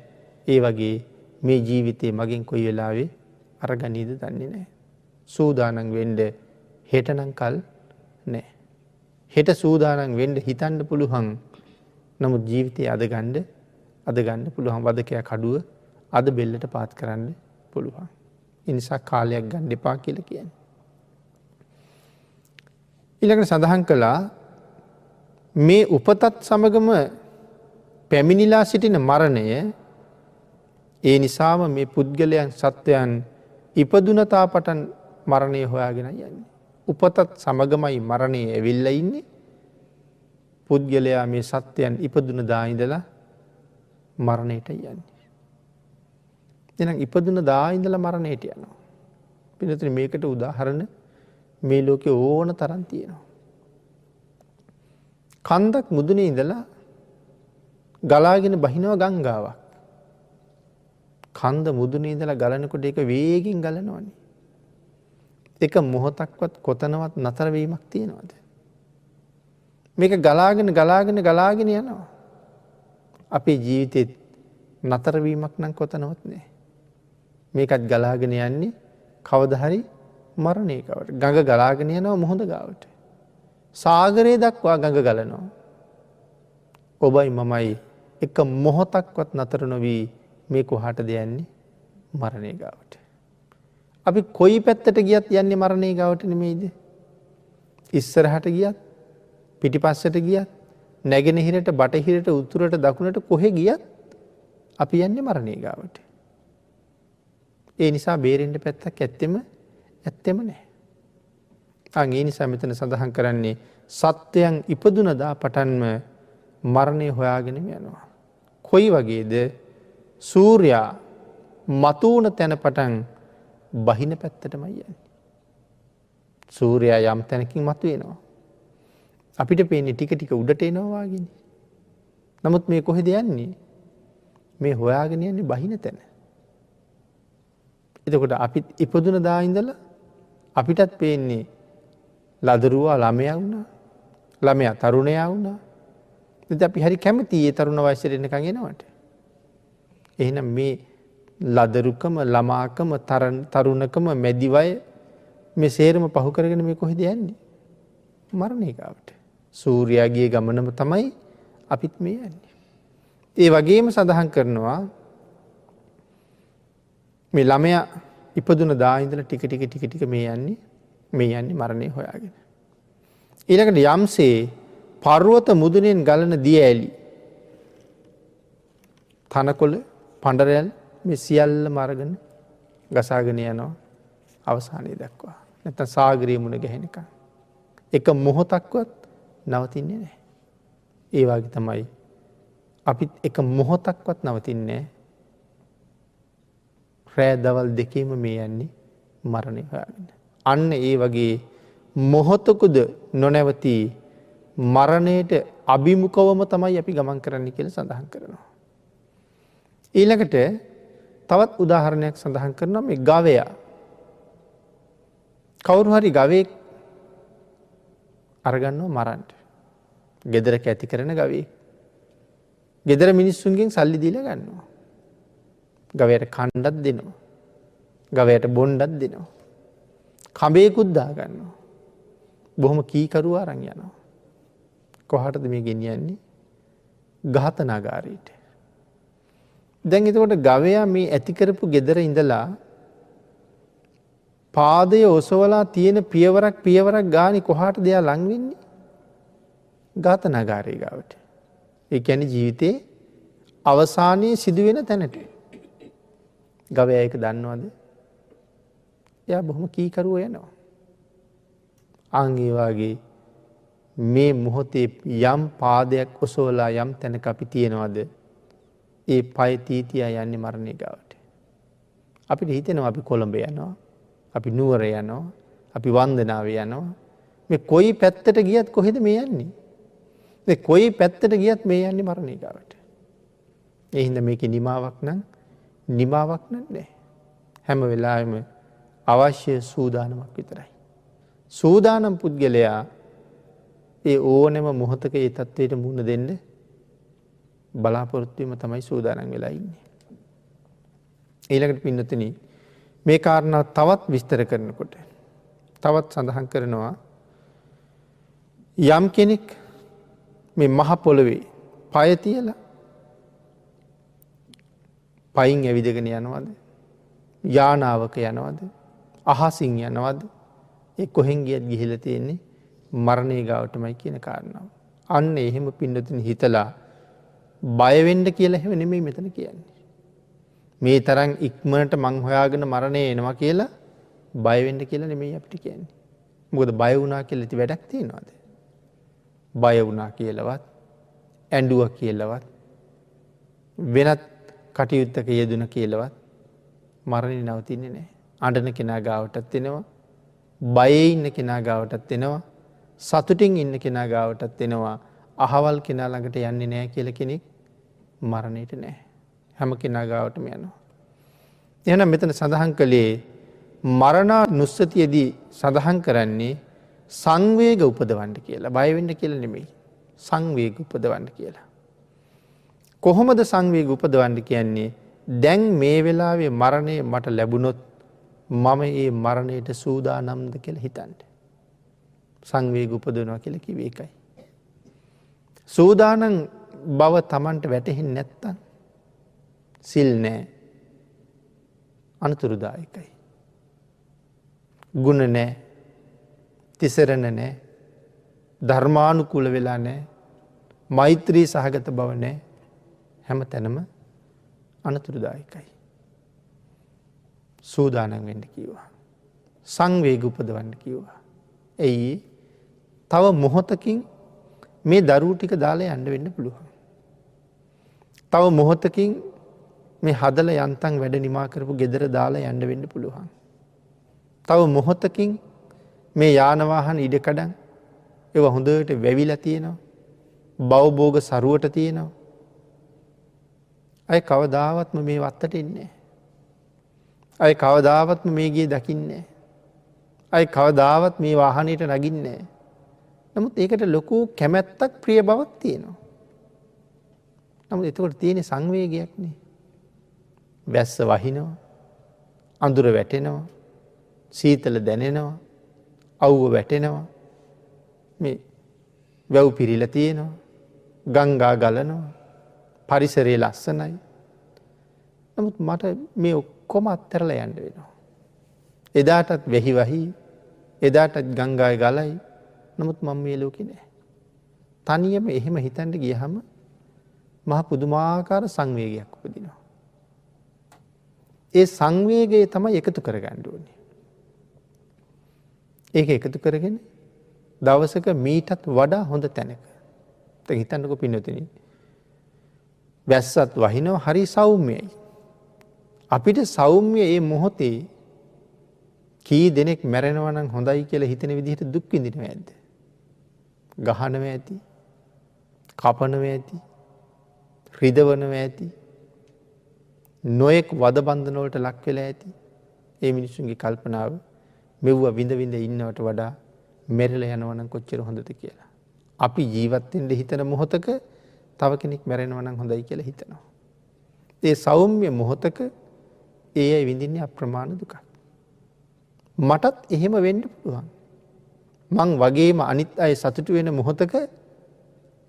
ඒ වගේ මේ ජීවිතේ මගෙන් කොයි වෙලාවෙ අරගනීද දන්නේ නැහැ. සූදානම් වෙන්න හෙටනම් කල් නැහැ. හෙට සූදානම් වෙන්න හිතන්න පුළුවන්. නමුත් ජීවිතේ අද ගන්න පුළුවන් වදකයක් අඩුව අද බෙල්ලට පාත් කරන්න පුළුවන්. ඒ නිසා කාලයක් ගන්න එපා කියලා කියන්නේ. ඊළඟට සඳහන් කළා මේ උපතත් සමගම පැමිණිලා සිටින මරණය ඒ නිසාම මේ පුද්ගලයන් සත්වයන් ඉපදුනතා පටන් මරණය හොයාගෙන යන්නේ. උපතත් සමගමයි මරණය ඇවිල්ලා ඉන්නේ. පුද්ගලයා මේ සත්වයන් ඉපදුන දා ඉඳලා මරණයට යන්නේ. එහෙනම් ඉපදුන දා ඉඳලා මරණයට යනවා. පිළිතුරු මේකට උදාහරණ මේ ලෝකේ ඕන තරම් තියෙනවා. කන්දක් මුදුනේ ඉඳලා ගලාගෙන බහිනවා ගංගාවක්. කන්ද මුදුනේ ඉඳලා ගලනකොට ඒක වේගෙන් ගලනවනේ. එක මොහොතක්වත් කොතනවත් නතර වීමක් තියනවද? මේක ගලාගෙන යනවා. අපේ ජීවිතේ නතර වීමක් නම් කොතනවත් නැහැ. මේකත් ගලාගෙන යන්නේ කවදා හරි මරණයකට. ගඟ ගලාගෙන යනවා මොහොත ගාවට. සාගරයේ දක්වා ගඟ ගලනවා. ඔබයි මමයි එක මොහොතක්වත් නතර නොවි මේ කොහාටද යන්නේ? මරණය ගාවට. අපි කොයි පැත්තට ගියත් යන්නේ මරණය ගාවට නෙමෙයිද? ඉස්සරහට ගියත් පිටිපස්සට ගියත් නැගෙනහිරට බටහිරට උතුරට දකුණට කොහෙ ගියත් අපි යන්නේ මරණය ගාවට. ඒ නිසා බේරෙන්න පැත්තක් ඇත්තෙම නැහැ. ඒ නිසා මෙතන සඳහන් කරන්නේ සත්‍යයන් ඉපදුන දා පටන්ම මරණය හොයාගෙන යනවා. කොයි වගේද? සූර්යා මතුවන තැන පටන් බහින පැත්තටමයි යන්නේ. සූර්යා යම් තැනකින් මතුවෙනවා. අපිට පේන්නේ ටික ටික උඩට එනවා වගේනේ. නමුත් මේ කොහෙද යන්නේ? මේ හොයාගෙන යන්නේ බහින තැන. එතකොට අපිත් ඉපදුන දා ඉඳලා අපිටත් පේන්නේ ලදරුවා ළමයා වුණා. ළමයා තරුණයා වුණා. ඉතින් අපි හරි කැමතියි ඒ තරුණ වයසට එනකන් එනවට. එහෙනම් මේ ලදරුකම, ළමාකම, තරුණකම, මැදි වය මේ සේරම පහු කරගෙන මේ කොහෙද යන්නේ? මරණය ගාවට. සූර්යාගේ ගමනම තමයි අපිත් මේ යන්නේ. ඒ වගේම සඳහන් කරනවා මේ ළමයා ඉපදුන දා ඉඳලා ටික ටික මේ යන්නේ මරණය හොයාගෙන. ඊළඟට යම්සේ පර්වත මුදුනෙන් ගලන දිය ඇලි, තනකොළ, පඬරැල් මේ සියල්ලම අරගෙන ගසාගෙන යනවා අවසානයේ දක්වා. නැත්නම් සාගරයේ මුණ ගැහෙනකන්. එක මොහොතක්වත් නවතින්නේ නැහැ. ඒ වගේ තමයි අපිත් එක මොහොතක්වත් නවතින්නේ නැහැ. රෑ දවල් දෙකේම මේ යන්නේ මරණය හොයාගෙන. අන්න ඒ වගේ මොහොතකුද නොනැවති මරණයට අභිමුඛවම තමයි අපි ගමන් කරන්න කියලා සඳහන් කරනවා. ඊළඟට තවත් උදාහරණයක් සඳහන් කරනවා මේ ගවයා. කවුරු හරි ගවයෙක් අරගන්නවා මරන්න. ගෙදරක ඇති කරන ගවයෙක්. ගෙදර මිනිස්සුන්ගෙන් සල්ලි දීලා ගන්නවා. ගවයට කණ්ඩක් දෙනවා. ගවයට බොණ්ඩක් දෙනවා. කඹයකුත් දා ගන්නවා. බොහොම කීකරුවා අරන් යනවා. කොහාටද මේ ගෙනියන්නේ? ඝාතනාගාරයට. දැන් එතකොට ගවයා මේ ඇති කරපු ගෙදර ඉඳලා පාදය ඔසවලා තියෙන පියවරක් ගානේ කොහාටද එයා ලං වෙන්නේ? ඝාතනාගාරය ගාවට. ඒ කියන්නේ ජීවිතේ අවසානයේ සිදුවෙන තැනට. ගවයා ඒක දන්නවද? එයා බොහොම කීකරුව යනවා. ආන්ගේ වාගේ මේ මොහොතේ යම් පාදයක් ඔසවලා යම් තැනක අපි තියනවද? ඒ පය තීතියා යන්නේ මරණය ගාවට. අපිට හිතෙනවා අපි කොළඹ යනවා. අපි නුවර යනවා. අපි වන්දනාව යනවා. මේ කොයි පැත්තට ගියත් කොහෙද මේ යන්නේ? මේ කොයි පැත්තට ගියත් මේ යන්නේ මරණය ගාවට. ඒ හින්දා මේකේ නිමාවක් නැහැ. හැම වෙලාවෙම අවශ්‍ය සූදානමක් විතරයි. සූදානම් පුද්ගලයා ඒ ඕනෑම මොහොතක ඒ තත්ත්වයට මුහුණ දෙන්න බලාපොරොත්තු වීම තමයි සූදානම් වෙලා ඉන්නේ. ඊළඟට පින්නතුනි මේ කාරණා තවත් විස්තර කරනකොට තවත් සඳහන් කරනවා යම් කෙනෙක් මේ මහ පොළවේ පය තියලා පයින් ඇවිදගෙන යනවද? යානාවක යනවද? අහසින් යනවද? ඒ කොහෙන් ගියත් ගිහිලා තියෙන්නේ මරණය ගාවටමයි කියන කාරණාව. අන්න එහෙම පින්නතුනි හිතලා බය වෙන්න කියලා එහෙම නෙමෙයි මෙතන කියන්නේ. මේ තරම් ඉක්මනට මං හොයාගෙන මරණය එනවා කියලා බය වෙන්න කියලා නෙමෙයි අපිට කියන්නේ. මොකද බය වුණා කියලා ඉති වැඩක් තියනවද? බය වුණා කියලාවත් ඇඬුවා කියලාවත් වෙනත් කටයුත්තක යෙදුන කියලාවත් මරණය නවතින්නේ නැහැ. අඬන කෙනා ගාවටත් එනවා. බයේ ඉන්න කෙනා ගාවටත් එනවා. සතුටින් ඉන්න කෙනා ගාවටත් එනවා. අහවල් කෙනා ළඟට යන්නේ නැහැ කියලා කෙනෙක් මරණයට නැහැ. හැම කෙනා ගාවටම යනවා. එහෙනම් මෙතන සඳහන් කළේ මරණානුස්සතියදී සඳහන් කරන්නේ සංවේග උපදවන්න කියලා. බය වෙන්න කියලා නෙමෙයි. සංවේග උපදවන්න කියලා. කොහොමද සංවේග උපදවන්න කියන්නේ? දැන් මේ වෙලාවේ මරණය මට ලැබුණොත් මම ඒ මරණයට සූදානම්ද කියලා හිතන්න. සංවේග උපදවනවා කියලා කිව්වේ ඒකයි. සූදානම් බව Tamanට වැටහෙන්නේ නැත්තම් සිල් නැහැ. අනතුරුදායකයි. ගුණ නැහැ. තිසරණ නැහැ. ධර්මානුකූල වෙලා නැහැ. මෛත්‍රී සහගත බව නැහැ. හැමතැනම අනතුරුදායකයි. සූදානම් වෙන්න කිව්වා. සංවේග උපදවන්න කිව්වා. එයි තව මොහොතකින් මේ දරුවෝ ටික දාලා යන්න වෙන්න පුළුවන්. තව මොහොතකින් මේ හදලා යන්තම් වැඩ නිමා කරපු ගෙදර දාලා යන්න වෙන්න පුළුවන්. තව මොහොතකින් මේ යාන වාහන ඉඩකඩම් ඒවා හොඳට වැවිලා තියෙනවා. භවභෝග සරුවට තියෙනවා. අය කවදාවත්ම මේ වත්තට එන්නේ නැහැ. අය කවදාවත්ම මේ ගියේ දකින්නේ නැහැ. අය කවදාවත් මේ වාහනයට නගින්නේ නැහැ. නමුත් ඒකට ලොකු කැමැත්තක් ප්‍රිය බවක් තියෙනවා. නමුත් එතකොට තියෙන සංවේගයක් නේ. වැස්ස වහිනවා. අඳුර වැටෙනවා. සීතල දැනෙනවා. අවුව වැටෙනවා. මේ වැව් පිරීලා තියෙනවා. ගංගා ගලනවා. පරිසරයේ ලස්සනයි. නමුත් මට මේ ඔක්කොම අත්හැරලා යන්න වෙනවා. එදාටත් වෙහි වහි, එදාටත් ගංගාවේ ගලයි. නමුත් මම මේ ලෝකේ නෑ. තනියම එහෙම හිතන්න ගියහම මහ පුදුමාකාර සංවේගයක් උපදිනවා. ඒ සංවේගය තමයි එකතු කරගන්න ඕනේ. ඒක එකතු කරගෙන දවසක මීටත් වඩා හොඳ තැනක. දැන් හිතන්නකෝ පින්නතුනි. වැස්සත් වහිනවා හරි සෞම්‍යයි. අපිට සෞම්‍ය මේ මොහොතේ කී දෙනෙක් මැරෙනවා නම් හොඳයි කියලා හිතන විදිහට දුක් විඳිනවද? ගහනව ඇති, කපනව ඇති, රිදවනව ඇති, නොයෙක් වදබන්ධනවලට ලක් වෙලා ඇති. ඒ මිනිස්සුන්ගේ කල්පනාව මෙව්ව විඳ විඳ ඉන්නවට වඩා මැරිලා යනවා නම් කොච්චර හොඳද කියලා. අපි ජීවත් වෙන්න හිතන මොහොතක තව කෙනෙක් මැරෙනවා නම් හොඳයි කියලා හිතනවා. ඒ සෞම්‍ය මොහොතක ඒ අය විඳින්නේ අප්‍රමාණ දුකක්. මටත් එහෙම වෙන්න පුළුවන්. මං වගේම අනිත් අය සතුටු වෙන මොහොතක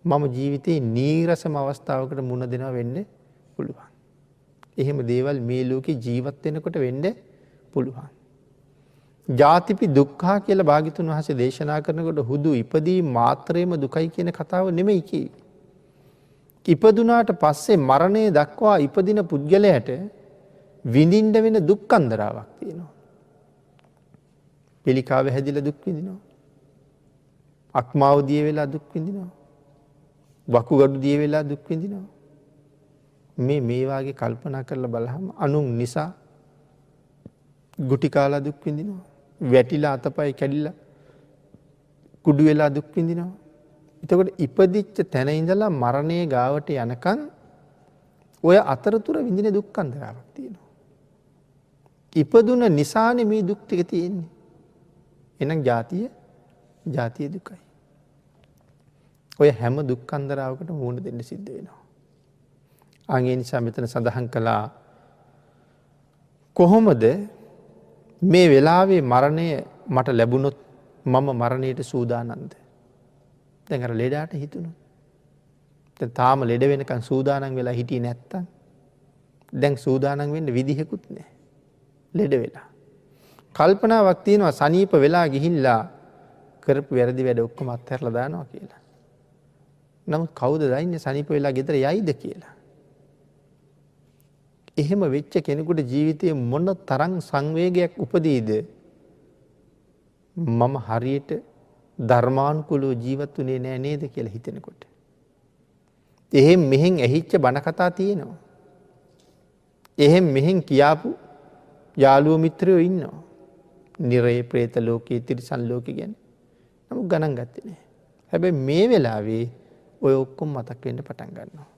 මම ජීවිතේ නීරසම අවස්ථාවකට මුණ දෙනවා වෙන්න පුළුවන්. එහෙම දේවල් මේ ලෝකේ ජීවත් වෙනකොට වෙන්න පුළුවන්. ජාතිපි දුක්ඛා කියලා භාග්‍යතුන් වහන්සේ දේශනා කරනකොට හුදු ඉපදී මාත්‍රේම දුකයි කියන කතාව නෙමෙයි කියේ. ඉපදුනාට පස්සේ මරණය දක්වා ඉපදින පුද්ගලයාට විඳින්න වෙන දුක් අන්දරාවක් තියෙනවා. පිළිකාව හැදිලා දුක් විඳිනවා. අක්මාව දිය වෙලා දුක් විඳිනවා. වකුගඩු දිය වෙලා දුක් විඳිනවා. මේ වාගේ කල්පනා කරලා බලහම අනුන් නිසා ගුටි කාලා දුක් විඳිනවා. වැටිලා අතපය කැඩිලා කුඩු වෙලා දුක් විඳිනවා. එතකොට ඉපදිච්ච තැන ඉඳලා මරණයේ ගාවට යනකන් ඔය අතරතුර විඳින දුක් අන්දරාවක් තියෙනවා. ඉපදුන නිසානේ මේ දුක් ටික තියෙන්නේ. එහෙනම් ජාතිය දුකයි. ඔය හැම දුක් අන්දරාවකට මුහුණ දෙන්න සිද්ධ වෙනවා. ඒ නිසා මෙතන සඳහන් කළා කොහොමද මේ වෙලාවේ මරණය මට ලැබුණොත් මම මරණයට සූදානම්ද? දැන් අර ලෙඩාට හිතුණා. දැන් තාම ලෙඩ වෙනකන් සූදානම් වෙලා හිටියේ නැත්තම් දැන් සූදානම් වෙන්න විදිහකුත් නැහැ. ලෙඩ වෙලා. කල්පනාවක් තියෙනවා සනීප වෙලා ගිහිල්ලා කරපු වැරදි වැඩ ඔක්කොම අත්හැරලා දානවා කියලා. නමුත් කවුද දන්නේ සනීප වෙලා ගෙදර යයිද කියලා? එහෙම වෙච්ච කෙනෙකුට ජීවිතයේ මොන තරම් සංවේගයක් උපදීද? මම හරියට ධර්මානුකූලව ජීවත් වුණේ නෑ නේද කියලා හිතෙනකොට. එහෙන් මෙහෙන් ඇහිච්ච බණ කතා තියෙනවා. එහෙන් මෙහෙන් කියාපු යාළුවෝ මිත්‍රයෝ ඉන්නවා. නිරේ പ്രേත ලෝකේ තිරිසන් ලෝකේ ගැන. නමුත් ගණන් ගත්තේ නෑ. හැබැයි මේ වෙලාවේ ඔය ඔක්කොම මතක් වෙන්න පටන් ගන්නවා.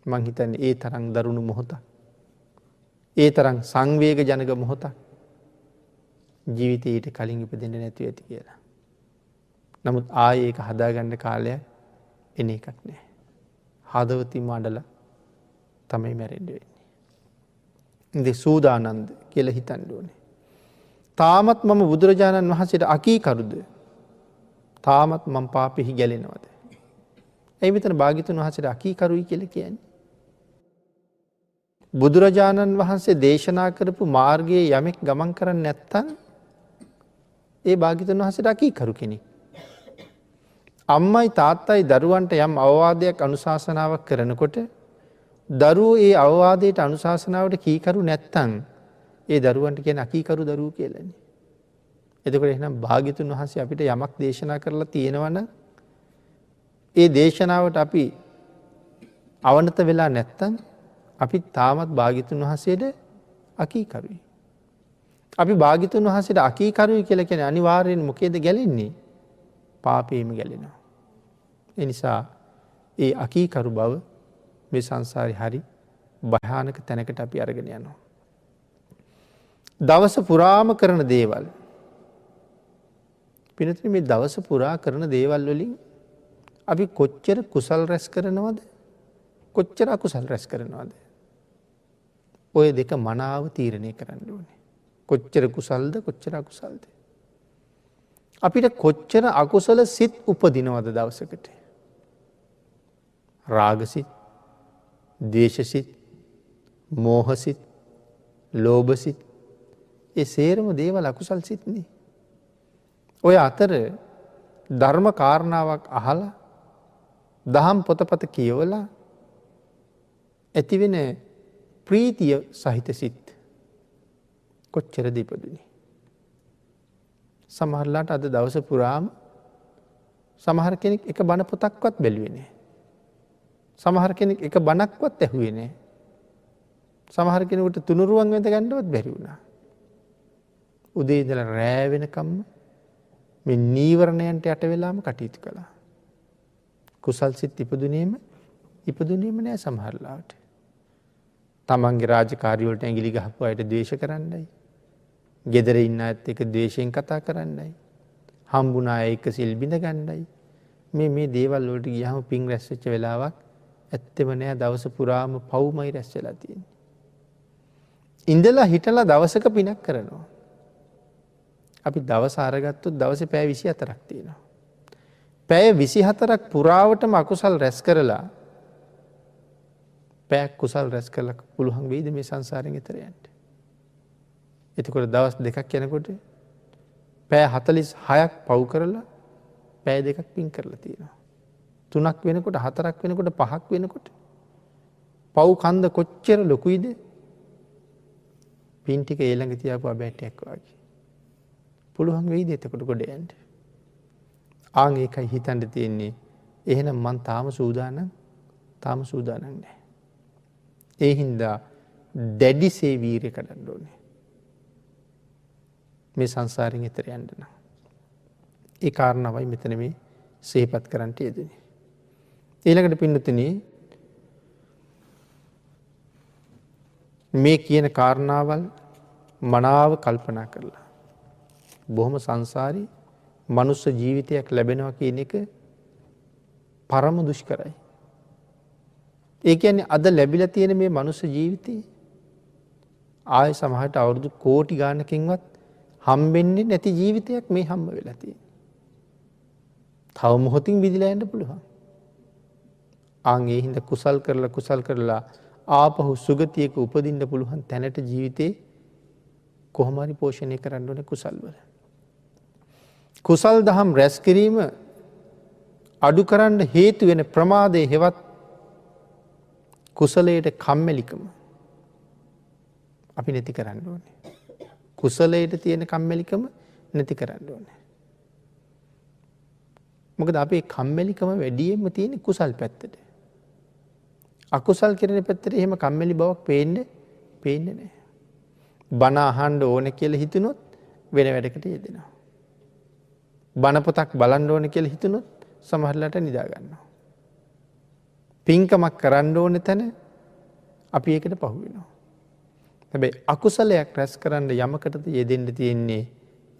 මං හිතන්නේ ඒ තරම් දරුණු මොහොතක්. ඒ තරම් සංවේග ජනක මොහොතක් ජීවිතයට කලින් ඉපදෙන්න නැතුව ඇති කියලා. නමුත් ආයේ ඒක හදාගන්න කාලයක් එන එකක් නෑ. හදවතින් මඩලා තමයි මැරෙන්න වෙන්නේ. ඉතින් සූදානම්ද කියලා හිතන්න ඕනේ. තාමත් මම බුදුරජාණන් වහන්සේට අකීකරුද? තාමත් මම පාපෙහි ගැලෙනවද? එයි මෙතන භාග්‍යතුන් වහන්සේට අකීකරුයි කියලා කියන්නේ. බුදුරජාණන් වහන්සේ දේශනා කරපු මාර්ගයේ යමෙක් ගමන් කරන්නේ නැත්නම් ඒ භාග්‍යතුන් වහන්සේට අකීකරු කෙනෙක්. අම්මයි තාත්තයි දරුවන්ට යම් අවවාදයක් අනුශාසනාවක් කරනකොට දරුවෝ ඒ අවවාදයට අනුශාසනාවට කීකරු නැත්නම් ඒ දරුවන්ට කියන අකීකරු දරුවෝ කියලානේ. එතකොට එහෙනම් භාග්‍යතුන් වහන්සේ අපිට යමක් දේශනා කරලා තියෙනවනම් ඒ දේශනාවට අපි අවනත වෙලා නැත්තම් අපි තාමත් භාග්‍යතුන් වහන්සේට අකීකරුයි. අපි භාග්‍යතුන් වහන්සේට අකීකරුයි කියලා කියන්නේ අනිවාර්යෙන් මොකේද ගැලෙන්නේ? පාපේම ගැලෙනවා. ඒ නිසා ඒ අකීකරු බව මේ සංසාරේ හරි භයානක තැනකට අපි අරගෙන යනවා. දවස පුරාම කරන දේවල්. පිළිතුරු මේ දවස පුරා කරන දේවල් වලින් අපි කොච්චර කුසල් රැස් කරනවද? කොච්චර අකුසල් රැස් කරනවද? ඔය දෙක මනාව තීරණය කරන්න ඕනේ. කොච්චර කුසල්ද කොච්චර අකුසල්ද? අපිට කොච්චර අකුසල සිත් උපදිනවද දවසකට? රාගසිත, ද්වේෂසිත, මෝහසිත, ලෝභසිත, ඒ සේරම දේවල් අකුසල් සිත්නේ. ඔය අතර ධර්ම කාරණාවක් අහලා දහම් පොතපත කියවලා ඇතිවෙන ප්‍රීතිය සහිත සිත් කොච්චර දීපදුනේ. සමහරලාට අද දවස පුරාම සමහර කෙනෙක් එක බණ පොතක්වත් බැලුවේ නැහැ. සමහර කෙනෙක් එක බණක්වත් ඇහුවේ නැහැ. සමහර කෙනෙකුට තුනුරුවන් වැඳ ගන්නවත් බැරි වුණා. උදේ ඉඳලා රෑ වෙනකම්ම මේ නීවරණයන්ට යට වෙලාම කටයුතු කළා. කුසල් සිත් ඉපදුනේම නෑ සමහරලාට. තමන්ගේ රාජකාරි වලට ඇඟිලි ගහපු අයට ද්වේෂ කරන්නයි. ගෙදර ඉන්න අයත් එක්ක ද්වේෂයෙන් කතා කරන්නයි. හම්බුණ අය එක්ක සිල් බිඳ ගන්නයි. මේ දේවල් වලට ගියාම පිං රැස් වෙච්ච වෙලාවක් ඇත්තෙම නෑ. දවස පුරාම පව්මයි රැස් වෙලා තියෙන්නේ. ඉඳලා හිටලා දවසක පිනක් කරනවා. අපි දවස අරගත්තොත් දවසේ පැය 24ක් තියෙනවා. පැය 24ක් පුරාවටම අකුසල් රැස් කරලා පැයක් කුසල් රැස් කරලා පුළුවන් වෙයිද මේ සංසාරයෙන් එතර යන්න? එතකොට දවස් දෙකක් යනකොට පැය 46ක් පව් කරලා පැය දෙකක් පින් කරලා තියෙනවා. 3ක් වෙනකොට 4ක් වෙනකොට 5ක් වෙනකොට පව් කන්ද කොච්චර ලොකුයිද? පින් ටික ඊළඟ තියාපු අබෑටයක් වගේ. පුළුවන් වෙයිද එතකොට ගොඩ යන්න? ආන් ඒකයි හිතන්න තියෙන්නේ. එහෙනම් මං තාම සූදානම් නැහැ. ඒ හින්දා දැඩිසේ වීරිය කඩන්න ඕනේ. මේ සංසාරයෙන් එතර යන්න නම්. ඒ කාරණාවයි මෙතන මේ සිහිපත් කරන්නට යෙදුනේ. ඊළඟට පින්නතුනි මේ කියන කාරණාවල් මනාව කල්පනා කරලා බොහොම සංසාරී මනුස්ස ජීවිතයක් ලැබෙනවා කියන එක පරම දුෂ්කරයි. ඒ කියන්නේ අද ලැබිලා තියෙන මේ මනුස්ස ජීවිතේ ආය සමහරට අවුරුදු කෝටි ගානකින්වත් හම්බෙන්නේ නැති ජීවිතයක් මේ හම්බ වෙලා තියෙන්නේ. තව මොහොතින් විදිලා යන්න පුළුවන්. ආන් ඒ හින්දා කුසල් කරලා ආපහු සුගතියක උපදින්න පුළුවන් තැනට ජීවිතේ කොහොම හරි පෝෂණය කරන්න ඕනේ කුසල් වල. කුසල් දහම් රැස් කිරීම අඩු කරන්න හේතු වෙන ප්‍රමාදයේ හෙවත් කුසලයට කම්මැලිකම අපි නැති කරන්න ඕනේ. කුසලයට තියෙන කම්මැලිකම නැති කරන්න ඕනේ. මොකද අපේ කම්මැලිකම වැඩියෙන්ම තියෙන කුසල් පැත්තට. අකුසල් කරන පැත්තට එහෙම කම්මැලි බවක් පේන්නේ නැහැ. බණ අහන්න ඕනේ කියලා හිතුනොත් වෙන වැඩකට යෙදෙනවා. බණ පොතක් බලන්න ඕනේ කියලා හිතුනොත් සමහරලාට නිදා ගන්නවා. පින්කමක් කරන්න ඕනේ තැන අපි ඒකට පහු වෙනවා. හැබැයි අකුසලයක් රැස් කරන්න යමකටද යෙදෙන්න තියෙන්නේ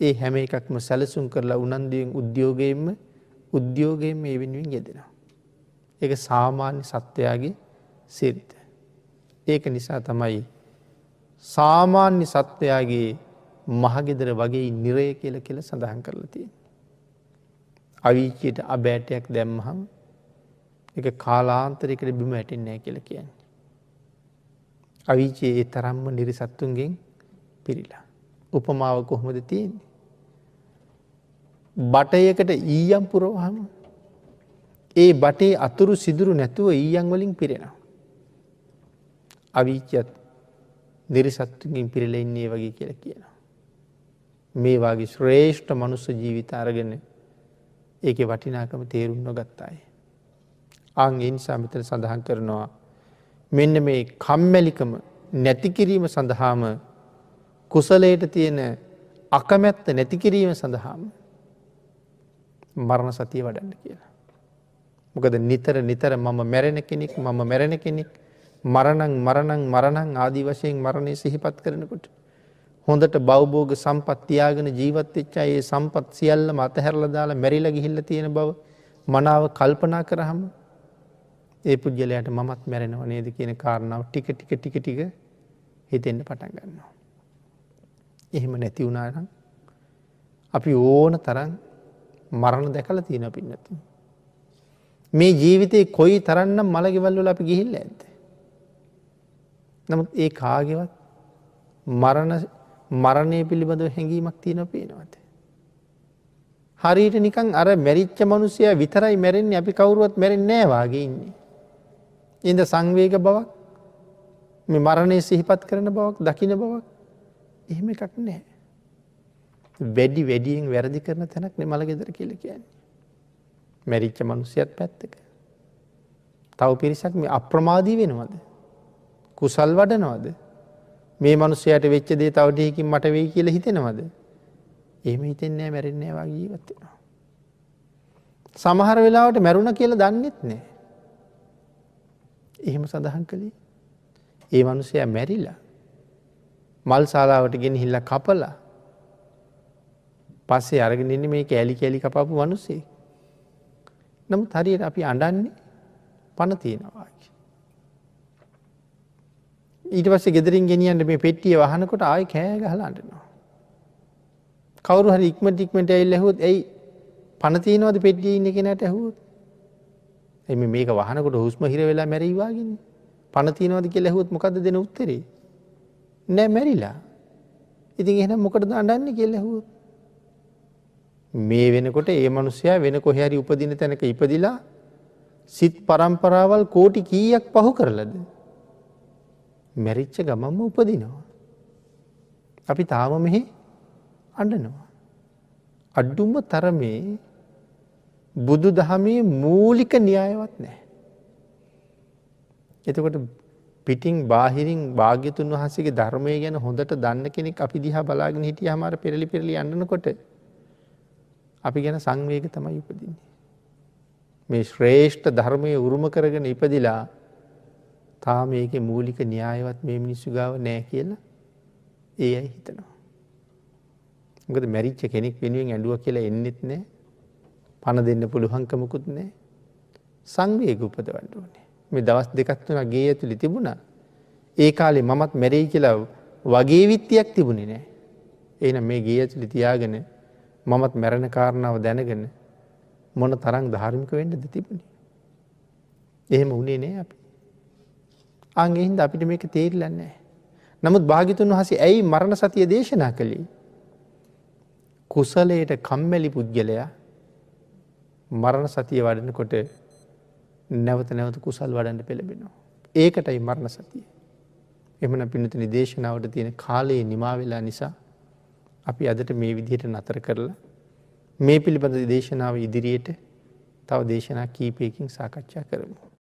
ඒ හැම එකක්ම සැලසුම් කරලා උනන්දුවෙන් උද්‍යෝගයෙන් මේ වෙනුවෙන් යෙදෙනවා. ඒක සාමාන්‍ය සත්වයාගේ සිරිත. ඒක නිසා තමයි සාමාන්‍ය සත්වයාගේ මහගෙදර වගේ නිරය කියලා සඳහන් කරලා තියෙන්නේ. අවීචයට අබෑටයක් දැම්මහම ඒක කාලාන්තරයකට බිම වැටෙන්නේ නැහැ කියලා කියන්නේ. අවීචයේ ඒ තරම්ම නිරිසත්තුන්ගෙන් පිරීලා. උපමාව කොහොමද තියෙන්නේ? බටයකට ඊයම් පුරවහම ඒ බටේ අතුරු සිදුරු නැතුව ඊයම් වලින් පිරෙනවා. අවීචයත් නිරිසත්තුන්ගෙන් පිරීලා ඉන්නේ වගේ කියලා කියනවා. මේ වාගේ ශ්‍රේෂ්ඨ මනුස්ස ජීවිත අරගෙන ඒකේ වටිනාකම තේරුම් නොගත් අය. ආන් ඒ නිසා මෙතන සඳහන් කරනවා මෙන්න මේ කම්මැලිකම නැති කිරීම සඳහාම කුසලයට තියෙන අකමැත්ත නැති කිරීම සඳහාම මරණ සතිය වඩන්න කියලා. මොකද නිතර මම මැරෙන කෙනෙක් මරණං ආදී වශයෙන් මරණය සිහිපත් කරනකොට හොඳට භවභෝග සම්පත් තියාගෙන ජීවත් වෙච්ච අය ඒ සම්පත් සියල්ලම අතහැරලා දාලා මැරිලා ගිහිල්ලා තියෙන බව මනාව කල්පනා කරාම ඒ පුජ්‍යලයට මමත් මැරෙනව නේද කියන කාරණාව ටික හිතෙන්න පටන් ගන්නවා. එහෙම නැති වුණා නම් අපි ඕන තරම් මරණ දැකලා තියෙනවා පින්නතුනි. මේ ජීවිතේ කොයි තරම්නම් මලගෙවල් වල අපි ගිහිල්ලා ඇද්ද? නමුත් ඒ කාගේවත් මරණය පිළිබඳව හැඟීමක් තියෙනව පේනවද? හරියට නිකන් අර මැරිච්ච මිනිසයා විතරයි මැරෙන්නේ, අපි කවුරුවත් මැරෙන්නේ නැහැ වාගේ ඉන්නේ. ඉඳ සංවේග බවක්, මේ මරණය සිහිපත් කරන බවක්, දකින්න බවක් එහෙම එකක් නැහැ. වැඩියෙන් වැරදි කරන තැනක් නේ මලගෙදර කියලා කියන්නේ. මැරිච්ච මිනිසියත් පැත්තක. තව පිරිසක් මේ අප්‍රමාදී වෙනවද? කුසල් වඩනවද? මේ මිනිසයාට වෙච්ච දේ තව දෙයකින් මට වෙයි කියලා හිතෙනවද? එහෙම හිතෙන්නේ මැරෙන්නේ වගේ ජීවත් වෙනවා. සමහර වෙලාවට මැරුණ කියලා දන්නෙත් නෑ. එහෙම සඳහන් කළේ. ඒ මිනිසයා මැරිලා මල් ශාලාවට ගෙනහිල්ලා කපලා පස්සේ අරගෙන ඉන්නේ මේ කෑලි කෑලි කපාපු මිනිස්සෙක්. නමුත් හරියට අපි අඬන්නේ පණ තියනවා. ඊට පස්සේ ගෙදරින් ගෙනියන්න මේ පෙට්ටිය වහනකොට ආයෙ කෑ ගහලා අඬනවා. කවුරු හරි ඉක්මනට ඇවිල්ලා ඇහුවොත් "ඇයි පණ තියනවද පෙට්ටියේ ඉන්න කෙනාට?" ඇහුවොත් එimhe මේක වහනකොට හුස්ම හිර වෙලා මැරෙයි වාගේනේ. පණ තියනවද කියලා ඇහුවොත් මොකද්ද දෙන උත්තරේ? නෑ මැරිලා. ඉතින් එහෙනම් මොකටද අඬන්නේ කියලා ඇහුවොත් මේ වෙනකොට ඒ මිනිස්සයා වෙන කොහේ හරි උපදින තැනක ඉපදිලා සිත් පරම්පරාවල් කෝටි කීයක් පහු කරලාද මැරිච්ච ගමන්ම උපදිනවා. අපි තාම මෙහි අඬනවා. අඩුම තරමේ බුදු දහමේ මූලික න්‍යායවත් නැහැ. එතකොට පිටින් බාහිරින් භාග්‍යතුන් වහන්සේගේ ධර්මය ගැන හොඳට දන්න කෙනෙක් අපි දිහා බලාගෙන හිටියාම අර පෙරලි පෙරලි අඬනකොට අපි ගැන සංවේග තමයි උපදින්නේ. මේ ශ්‍රේෂ්ඨ ධර්මයේ උරුම කරගෙන ඉපදිලා තාම මේකේ මූලික න්‍යායවත් මේ මිනිස්සු ගාව නැහැ කියලා ඒ අය හිතනවා. මොකද මැරිච්ච කෙනෙක් වෙනුවෙන් ඇඬුවා කියලා එන්නෙත් නැහැ. පණ දෙන්න පුළුවන්කමකුත් නැහැ. සංවේග උපදවන්න ඕනේ. මේ දවස් දෙකක් තුනක් ගේ ඇතුලේ තිබුණා. ඒ කාලේ මමත් මැරෙයි කියලා වගේ විත්තියක් තිබුණේ නැහැ. එහෙනම් මේ ගේ ඇතුලේ තියාගෙන මමත් මැරෙන කාරණාව දැනගෙන මොන තරම් ධාර්මික වෙන්නද තිබුණේ. එහෙම වුණේ නෑ අපි. ඒ හින්දා අපිට මේක තේරිලා නැහැ. නමුත් භාග්‍යතුන් වහන්සේ ඇයි මරණ සතිය දේශනා කළේ? කුසලයට කම්මැලි පුද්ගලයා මරණ සතිය වඩනකොට නැවත නැවත කුසල් වඩන්න පෙළඹෙනවා. ඒකටයි මරණ සතිය. එහෙමනම් පින්නතුනි දේශනාවට තියෙන කාලයේ නිමා වෙලා නිසා අපි අදට මේ විදිහට නතර කරලා මේ පිළිබඳ දේශනාව ඉදිරියට තව දේශනා කීපයකින් සාකච්ඡා කරමු.